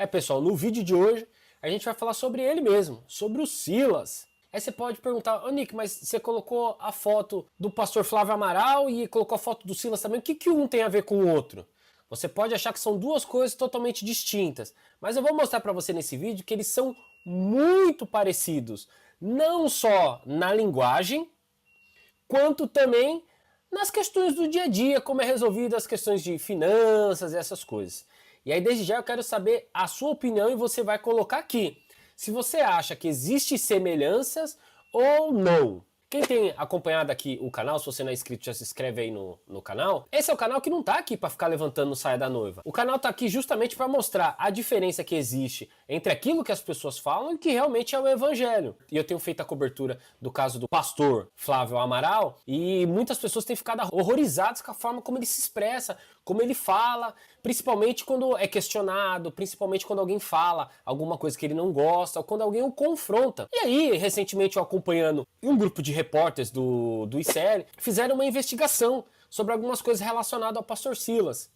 Pessoal, no vídeo de hoje a gente vai falar sobre ele mesmo, sobre o Silas. Aí você pode perguntar, ô Nick, mas você colocou a foto do pastor Flávio Amaral e colocou a foto do Silas também, o que um tem a ver com o outro? Você pode achar que são duas coisas totalmente distintas, mas eu vou mostrar para você nesse vídeo que eles são muito parecidos, não só na linguagem, quanto também nas questões do dia a dia, como é resolvido as questões de finanças e essas coisas. E aí desde já eu quero saber a sua opinião e você vai colocar aqui se você acha que existem semelhanças ou não. Quem tem acompanhado aqui o canal, se você não é inscrito, já se inscreve aí no canal. Esse é o canal que não tá aqui para ficar levantando saia da noiva. O canal tá aqui justamente para mostrar a diferença que existe entre aquilo que as pessoas falam e que realmente é o evangelho. E eu tenho feito a cobertura do caso do pastor Flávio Amaral e muitas pessoas têm ficado horrorizadas com a forma como ele se expressa, como ele fala, principalmente quando é questionado, principalmente quando alguém fala alguma coisa que ele não gosta, ou quando alguém o confronta. E aí, recentemente eu acompanhando um grupo de repórteres do ICL, fizeram uma investigação sobre algumas coisas relacionadas ao pastor Silas.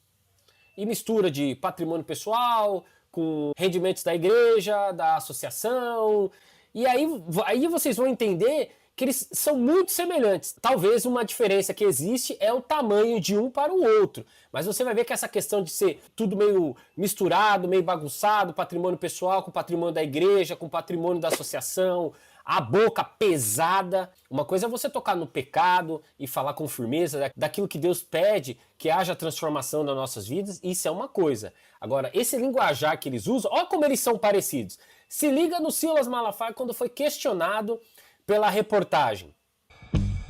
E mistura de patrimônio pessoal, com rendimentos da igreja, da associação. E aí vocês vão entender que eles são muito semelhantes. Talvez uma diferença que existe é o tamanho de um para o outro. Mas você vai ver que essa questão de ser tudo meio misturado, meio bagunçado, patrimônio pessoal com patrimônio da igreja, com patrimônio da associação, a boca pesada. Uma coisa é você tocar no pecado e falar com firmeza daquilo que Deus pede, que haja transformação nas nossas vidas, isso é uma coisa. Agora, esse linguajar que eles usam, olha como eles são parecidos. Se liga no Silas Malafaia quando foi questionado pela reportagem.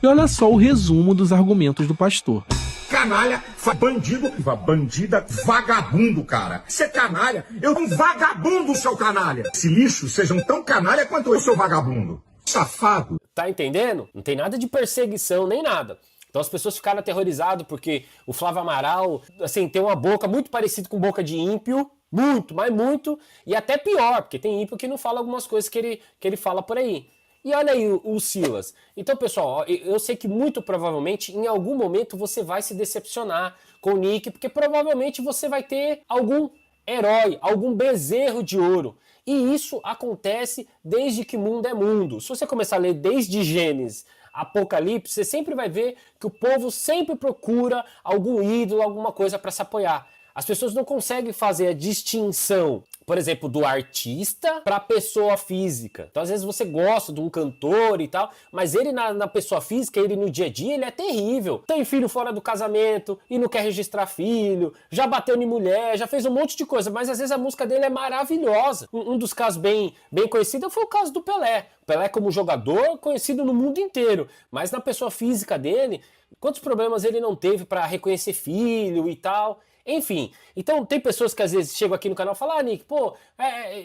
E olha só o resumo dos argumentos do pastor. Canalha, bandido, bandida, vagabundo, cara. Você é canalha, eu um vagabundo, seu canalha. Esse lixo sejam tão canalha quanto eu sou vagabundo. Safado. Tá entendendo? Não tem nada de perseguição, nem nada. Então as pessoas ficaram aterrorizadas porque o Flávio Amaral, assim, tem uma boca muito parecida com boca de ímpio. Muito, mas muito. E até pior, porque tem ímpio que não fala algumas coisas que ele fala por aí. E olha aí o Silas. Então, pessoal, eu sei que muito provavelmente em algum momento você vai se decepcionar com o Nick, porque provavelmente você vai ter algum herói, algum bezerro de ouro. E isso acontece desde que mundo é mundo. Se você começar a ler desde Gênesis, Apocalipse, você sempre vai ver que o povo sempre procura algum ídolo, alguma coisa para se apoiar. As pessoas não conseguem fazer a distinção, por exemplo, do artista para a pessoa física. Então, às vezes você gosta de um cantor e tal, mas ele na pessoa física, ele no dia a dia, ele é terrível. Tem filho fora do casamento e não quer registrar filho, já bateu em mulher, já fez um monte de coisa, mas às vezes a música dele é maravilhosa. Um dos casos bem conhecidos foi o caso do Pelé. O Pelé como jogador, conhecido no mundo inteiro, mas na pessoa física dele, quantos problemas ele não teve para reconhecer filho e tal. Enfim, então tem pessoas que às vezes chegam aqui no canal e falam, ah, Nick, pô,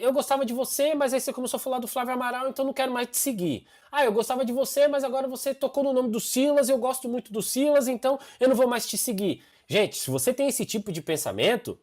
eu gostava de você, mas aí você começou a falar do Flávio Amaral, então não quero mais te seguir. Ah, eu gostava de você, mas agora você tocou no nome do Silas, eu gosto muito do Silas, então eu não vou mais te seguir. Gente, se você tem esse tipo de pensamento,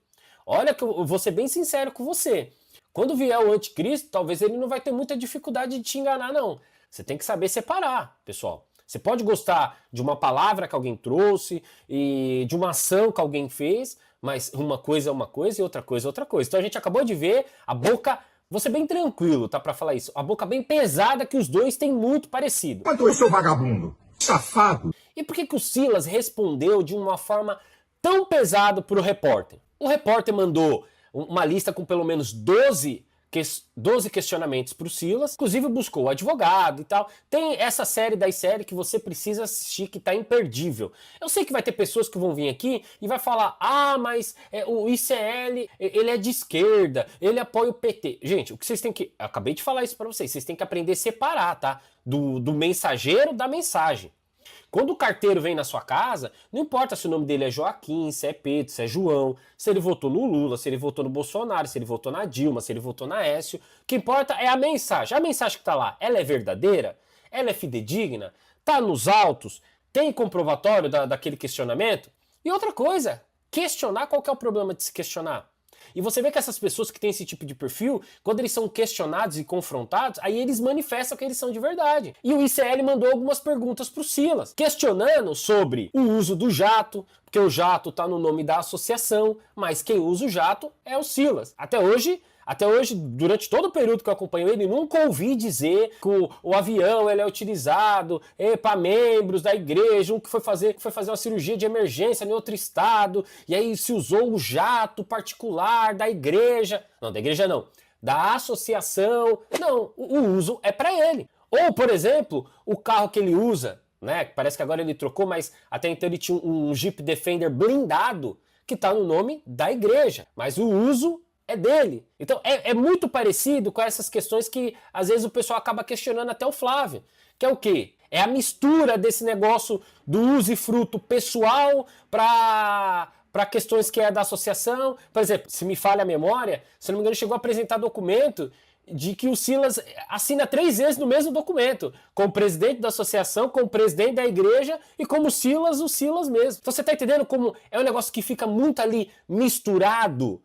olha que eu vou ser bem sincero com você. Quando vier o anticristo, talvez ele não vai ter muita dificuldade de te enganar, não. Você tem que saber separar, pessoal. Você pode gostar de uma palavra que alguém trouxe e de uma ação que alguém fez, mas uma coisa é uma coisa e outra coisa é outra coisa. Então a gente acabou de ver a boca, vou ser bem tranquilo, tá, pra falar isso, a boca bem pesada que os dois têm muito parecido. Quanto eu sou vagabundo. Safado. E por que o Silas respondeu de uma forma tão pesada pro repórter? O repórter mandou uma lista com pelo menos 12 questionamentos para o Silas, inclusive buscou o advogado e tal. Tem essa série da série que você precisa assistir, que tá imperdível. Eu sei que vai ter pessoas que vão vir aqui e vai falar, ah, mas o ICL, ele é de esquerda, ele apoia o PT. Gente, o que vocês têm que... Eu acabei de falar isso para vocês têm que aprender a separar, tá? Do mensageiro da mensagem. Quando o carteiro vem na sua casa, não importa se o nome dele é Joaquim, se é Pedro, se é João, se ele votou no Lula, se ele votou no Bolsonaro, se ele votou na Dilma, se ele votou na Aécio. O que importa é a mensagem. A mensagem que está lá, ela é verdadeira? Ela é fidedigna? Está nos autos? Tem comprovatório daquele questionamento? E outra coisa, questionar, qual que é o problema de se questionar? E você vê que essas pessoas que têm esse tipo de perfil, quando eles são questionados e confrontados, aí eles manifestam que eles são de verdade. E o ICL mandou algumas perguntas pro Silas, questionando sobre o uso do jato, porque o jato tá no nome da associação, mas quem usa o jato é o Silas. Até hoje, durante todo o período que eu acompanho ele, nunca ouvi dizer que o avião ele é utilizado para membros da igreja, um que foi fazer uma cirurgia de emergência em outro estado, e aí se usou o jato particular da igreja. Não, da igreja não. Da associação. Não, o uso é para ele. Ou, por exemplo, o carro que ele usa, né? Parece que agora ele trocou, mas até então ele tinha um Jeep Defender blindado que está no nome da igreja. Mas o uso é dele. Então é muito parecido com essas questões que às vezes o pessoal acaba questionando até o Flávio. Que é o quê? É a mistura desse negócio do usufruto pessoal para questões que é da associação. Por exemplo, se me falha a memória, se não me engano, chegou a apresentar documento de que o Silas assina 3 vezes no mesmo documento, como presidente da associação, como presidente da igreja e como Silas, o Silas mesmo. Então você tá entendendo como é um negócio que fica muito ali misturado?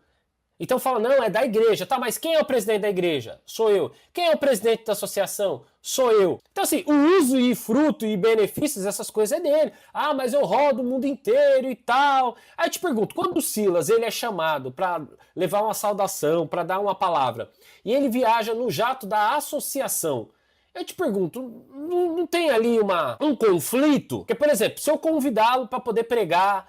Então fala, não, é da igreja. Tá, mas quem é o presidente da igreja? Sou eu. Quem é o presidente da associação? Sou eu. Então assim, o uso e fruto e benefícios, essas coisas é dele. Ah, mas eu rodo o mundo inteiro e tal. Aí eu te pergunto, quando o Silas ele é chamado para levar uma saudação, para dar uma palavra, e ele viaja no jato da associação, eu te pergunto, não tem ali um conflito? Porque, por exemplo, se eu convidá-lo para poder pregar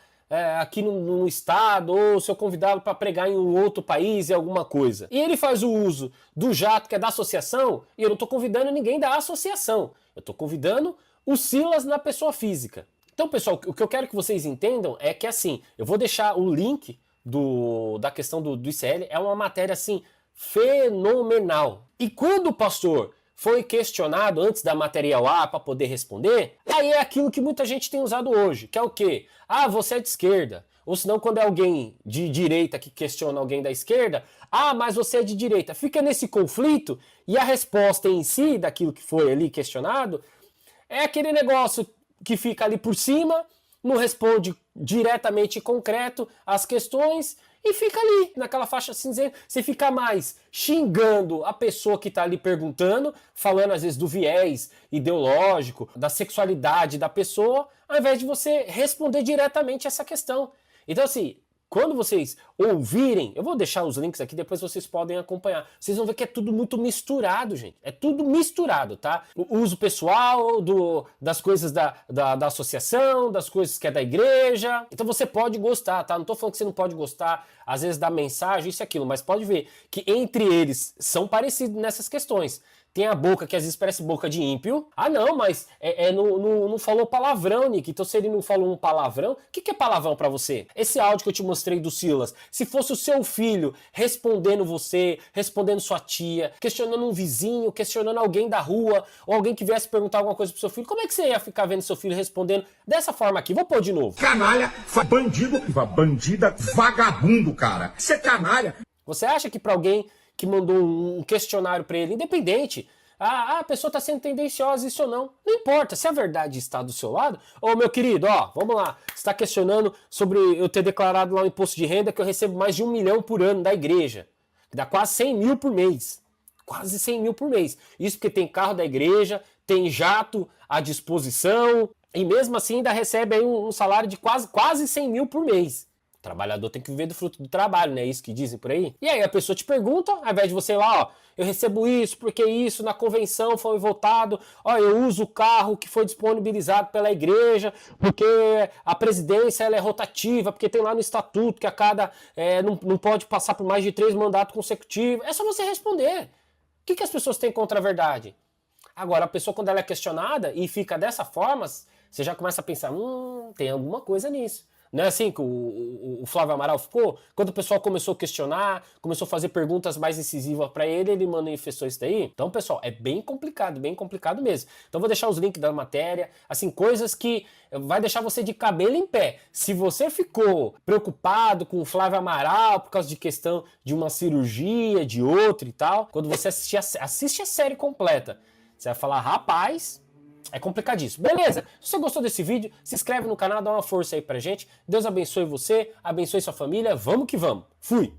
aqui no estado, ou se eu convidá-lo para pregar em um outro país e alguma coisa, e ele faz o uso do jato que é da associação, e eu não estou convidando ninguém da associação, eu estou convidando o Silas na pessoa física. Então, pessoal, o que eu quero que vocês entendam é que, assim, eu vou deixar o link da questão do ICL, é uma matéria, assim, fenomenal. E quando o pastor foi questionado antes da matéria ao ar para poder responder, aí é aquilo que muita gente tem usado hoje, que é o quê? Ah, você é de esquerda. Ou senão quando é alguém de direita que questiona alguém da esquerda, ah, mas você é de direita. Fica nesse conflito e a resposta em si daquilo que foi ali questionado é aquele negócio que fica ali por cima, não responde diretamente e concreto às questões e fica ali, naquela faixa cinzenta. Você fica mais xingando a pessoa que está ali perguntando, falando às vezes do viés ideológico, da sexualidade da pessoa, ao invés de você responder diretamente essa questão. Então assim, quando vocês ouvirem, eu vou deixar os links aqui, depois vocês podem acompanhar. Vocês vão ver que é tudo muito misturado, gente. É tudo misturado, tá? O uso pessoal das coisas da associação, das coisas que é da igreja. Então você pode gostar, tá? Não tô falando que você não pode gostar, às vezes, da mensagem, isso e aquilo, mas pode ver que entre eles são parecidos nessas questões. Tem a boca que às vezes parece boca de ímpio. Ah não, mas não falou palavrão, Nick. Então se ele não falou um palavrão, o que é palavrão pra você? Esse áudio que eu te mostrei do Silas, se fosse o seu filho respondendo você, respondendo sua tia, questionando um vizinho, questionando alguém da rua, ou alguém que viesse perguntar alguma coisa pro seu filho, como é que você ia ficar vendo seu filho respondendo dessa forma aqui? Vou pôr de novo. Canalha, bandido, bandida, vagabundo, cara. Você é canalha. Você acha que pra alguém que mandou um questionário para ele, independente, a pessoa está sendo tendenciosa, isso ou não. Não importa, se a verdade está do seu lado, ô meu querido, ó, vamos lá, você está questionando sobre eu ter declarado lá o imposto de renda que eu recebo mais de 1 milhão por ano da igreja, que dá quase 100 mil por mês. Quase 100 mil por mês. Isso porque tem carro da igreja, tem jato à disposição, e mesmo assim ainda recebe aí um salário de quase 100 mil por mês. O trabalhador tem que viver do fruto do trabalho, né? É isso que dizem por aí. E aí a pessoa te pergunta, ao invés de você ir lá, ó, eu recebo isso, porque isso na convenção foi votado, ó, eu uso o carro que foi disponibilizado pela igreja, porque a presidência ela é rotativa, porque tem lá no estatuto que a cada não pode passar por mais de 3 mandatos consecutivos. É só você responder. O que as pessoas têm contra a verdade? Agora, a pessoa quando ela é questionada e fica dessa forma, você já começa a pensar, tem alguma coisa nisso. Não é assim que o Flávio Amaral ficou? Quando o pessoal começou a questionar, começou a fazer perguntas mais incisivas para ele manifestou isso daí. Então, pessoal, é bem complicado mesmo. Então, vou deixar os links da matéria, assim, coisas que vai deixar você de cabelo em pé. Se você ficou preocupado com o Flávio Amaral por causa de questão de uma cirurgia, de outra e tal, quando você assiste a série completa, você vai falar, rapaz, é complicadíssimo. Beleza? Se você gostou desse vídeo, se inscreve no canal, dá uma força aí pra gente. Deus abençoe você, abençoe sua família. Vamos que vamos. Fui!